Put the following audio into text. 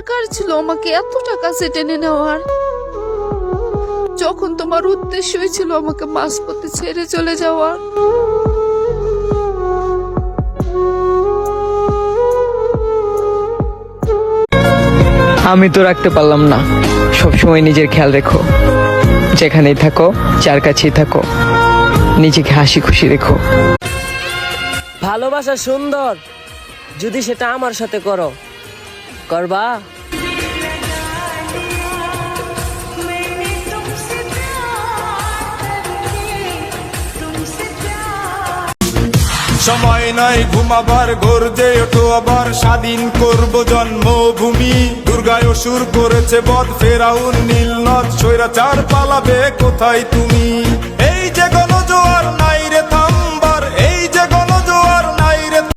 দরকার ছিল আমাকে এতটা কাছে টেনে নেওয়ার, যখন তোমার উদ্দেশ্যই ছিল আমাকে মাঝপথে ছেড়ে চলে যাওয়ার? আমি তো রাখতে পারলাম না। সবসময় নিজের খেয়াল রেখো, যেখানেই থাকো, যার কাছেই থাকো, নিজেকে হাসি খুশি রেখো। ভালোবাসা সুন্দর, যদি সেটা আমার সাথে করো, করবা? সময় নাই ঘুমাবার, গর্জে ওঠো আবার, স্বাধীন করব জন্মভূমি। দুর্গায় অসুর করেছে বধ, ফেরাউন নীল নদ, স্বৈরাচার পালাবে কোথায় তুমি?